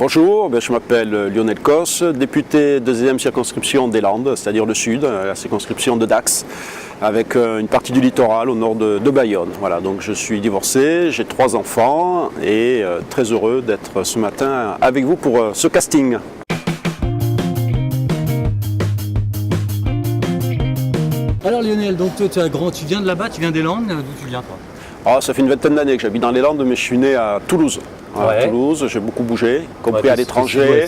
Bonjour, je m'appelle Lionel Cos, député deuxième circonscription des Landes, c'est-à-dire le sud, la circonscription de Dax, avec une partie du littoral au nord de Bayonne. Voilà, donc je suis divorcé, j'ai 3 enfants et très heureux d'être ce matin avec vous pour ce casting. Alors Lionel, donc toi tu viens de là-bas, tu viens des Landes, d'où tu viens toi? Ça fait une vingtaine d'années que j'habite dans les Landes, mais je suis né à Toulouse. À Toulouse, j'ai beaucoup bougé, compris à l'étranger.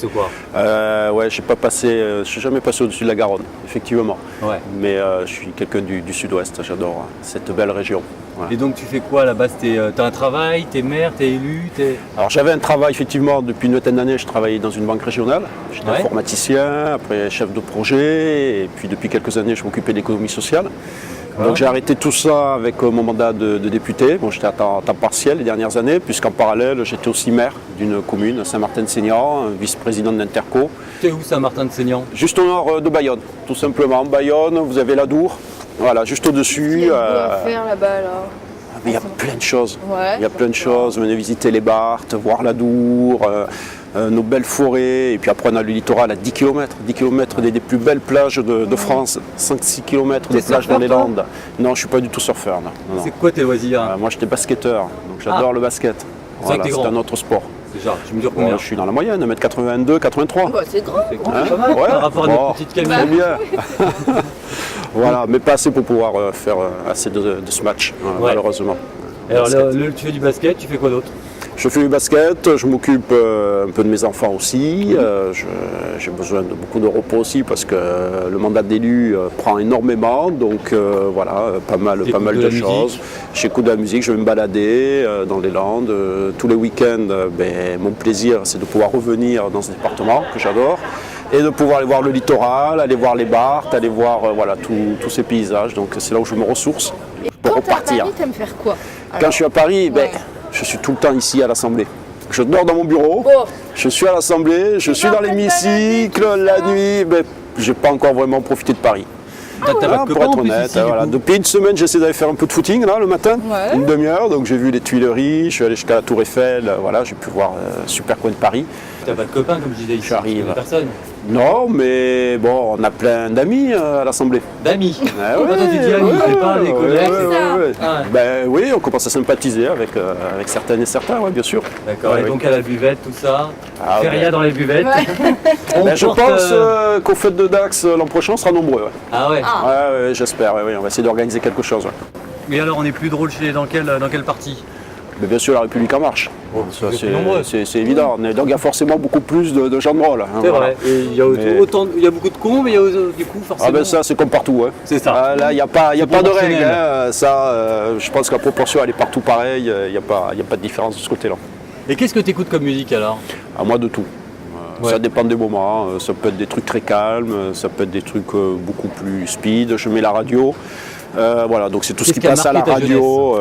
Je suis jamais passé au-dessus de la Garonne, effectivement. Ouais. Mais je suis quelqu'un du sud-ouest, j'adore cette belle région. Ouais. Et donc tu fais quoi là-bas? T'as un travail, t'es maire, t'es élu? Alors j'avais un travail effectivement, depuis une vingtaine d'années, je travaillais dans une banque régionale. J'étais informaticien, après chef de projet, et puis depuis quelques années je m'occupais de l'économie sociale. Donc j'ai arrêté tout ça avec mon mandat de député. Bon, j'étais à temps partiel les dernières années, puisqu'en parallèle j'étais aussi maire d'une commune, Saint-Martin-de-Seignan, vice-président d'Interco. T'es où Saint-Martin-de-seignan? Juste au nord de Bayonne, tout simplement. Bayonne, vous avez l'Adour, voilà, juste au-dessus. Qu'est-ce qu'il y a à faire là-bas alors? Il y a plein de choses. Il y a plein de choses. Venez visiter les Barthes, voir l'Adour, nos belles forêts. Et puis après, on a le littoral à 10 km. 10 km des plus belles plages de France. 5-6 km de plages dans les Landes. Non, je ne suis pas du tout surfeur. Non. C'est quoi tes loisirs? Moi, j'étais basketteur. Donc j'adore le basket. Voilà, c'est un autre sport. Déjà, tu me dis combien? Je suis dans la moyenne, 1m82, 83. C'est grand. C'est pas mal, par rapport à notre petite Camille. Très bien. Voilà, mais pas assez pour pouvoir faire assez de ce match, malheureusement. Alors tu fais du basket, tu fais quoi d'autre? Je fais du basket, je m'occupe un peu de mes enfants aussi. J'ai besoin de beaucoup de repos aussi parce que le mandat d'élu prend énormément. Donc voilà, pas mal de choses. J'écoute de la musique, je vais me balader dans les Landes. Tous les week-ends, mon plaisir c'est de pouvoir revenir dans ce département que j'adore. Et de pouvoir aller voir le littoral, aller voir les Barthes, aller voir tous ces paysages. Donc c'est là où je me ressource pour repartir. Quand tu es à Paris, tu aimes faire quoi? Quand je suis à Paris, je suis tout le temps ici à l'Assemblée. Je dors dans mon bureau, je suis à l'Assemblée, je suis dans l'hémicycle, la nuit. Je n'ai pas encore vraiment profité de Paris. Pour être honnête, depuis une semaine, j'essaie d'aller faire un peu de footing là, le matin, une demi-heure. Donc j'ai vu les Tuileries, je suis allé jusqu'à la Tour Eiffel, j'ai pu voir super coin de Paris. Tu n'as pas de copains comme je disais ici? J'arrive. Personne? Non, mais bon, on a plein d'amis à l'Assemblée. D'amis? Quand tu dis amis, c'est pas des collègues? Oui, on commence à sympathiser avec certaines et certains, bien sûr. D'accord, et donc à la buvette, tout ça? Feria dans les buvettes? Je pense qu'au fête de Dax l'an prochain, on sera nombreux. Ah ouais? Ouais, j'espère, on va essayer d'organiser quelque chose. Mais alors, on est plus drôle dans quel parti? Mais bien sûr, la République en marche. C'est évident. Donc il y a forcément beaucoup plus de gens de rôle. C'est vrai. Et il y a beaucoup de cons, mais il y a du coup forcément. Ça, c'est comme partout. C'est ça. Là, il n'y a pas de règle. Je pense que la proportion, elle est partout pareille. Il n'y a pas de différence de ce côté-là. Et qu'est-ce que tu écoutes comme musique alors? Moi, de tout. Ça dépend des moments. Ça peut être des trucs très calmes, ça peut être des trucs beaucoup plus speed. Je mets la radio. Donc c'est tout ce qui passe à la radio.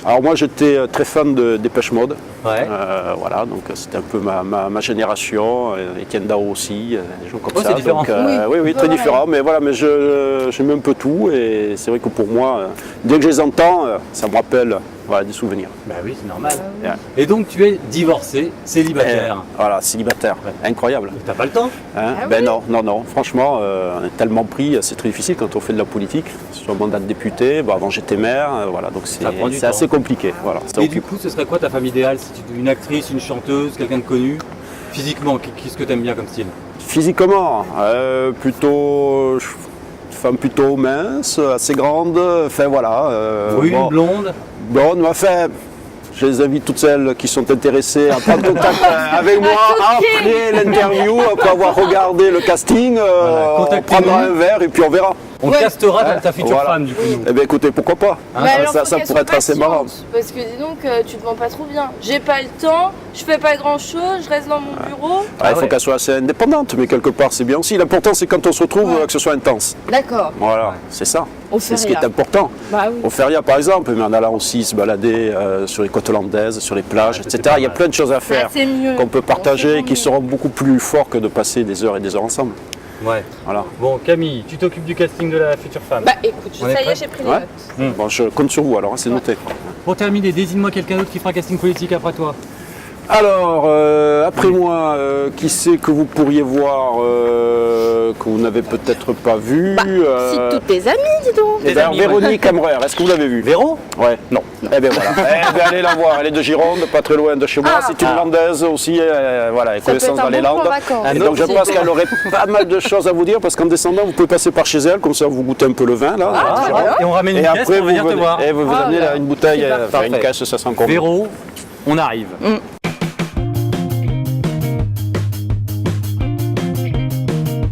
Alors moi j'étais très fan de Dépêche Mode. Donc c'était un peu ma génération. Étienne Dao aussi, des gens comme ça. C'est différent. Donc, oui, très différent. Mais j'aime un peu tout et c'est vrai que pour moi, dès que je les entends, ça me rappelle des souvenirs. Oui, c'est normal. Et donc tu es divorcé, célibataire. Célibataire. Incroyable. T'as pas le temps? Non. Franchement, on est tellement pris, c'est très difficile quand on fait de la politique. Sur un mandat de député, avant j'étais maire, donc c'est assez compliqué. Et du coup, ce serait quoi ta femme idéale? Si tu es une actrice, une chanteuse, quelqu'un de connu? Physiquement, qu'est-ce que tu aimes bien comme style? Physiquement, plutôt... femme plutôt mince, assez grande, Brune, blonde? Blonde, je les invite toutes celles qui sont intéressées à prendre contact avec moi après l'interview, après avoir regardé le casting, on prendra un verre et puis on verra. On castera ta future femme du coup. Écoutez, pourquoi pas? Ça pourrait être assez marrant. Parce que dis donc, tu te vends pas trop bien. J'ai pas le temps, je fais pas grand chose, je reste dans mon bureau. Il faut qu'elle soit assez indépendante, mais quelque part c'est bien aussi. L'important c'est quand on se retrouve que ce soit intense. D'accord. Voilà, c'est ça. C'est ce qui est important. Oui. Au Feria par exemple, mais en allant aussi se balader sur les côtes landaises, sur les plages, etc. Il y a plein de choses à faire qu'on peut partager et qui seront beaucoup plus forts que de passer des heures et des heures ensemble. Voilà. Bon, Camille, tu t'occupes du casting de la future femme. Écoute, ça y est, j'ai pris les notes. Je compte sur vous alors, c'est noté. Pour terminer, désigne-moi quelqu'un d'autre qui fera casting politique après toi. Alors, après moi, qui c'est que vous pourriez voir que vous n'avez peut-être pas vu Si tous tes amis, dis donc. Eh bien, Véronique Amrer, est-ce que vous l'avez vue? Véro? Ouais. Non. Eh bien voilà. Eh bien, allez la voir, elle est de Gironde, pas très loin de chez moi. C'est une landaise aussi, voilà, elle Ça peut connaissance être dans un les bon plan Landes. vacances. Et donc je pense qu'elle aurait pas mal de choses à vous dire parce qu'en descendant, vous pouvez passer par chez elle, comme ça vous goûtez un peu le vin là. Ah, Gironde. Et on ramène Et une caisse après pour venir te venez, voir. et vous Ah amenez là, une bouteille, super. faire une Parfait. caisse, ça sent comme. Véro, on arrive.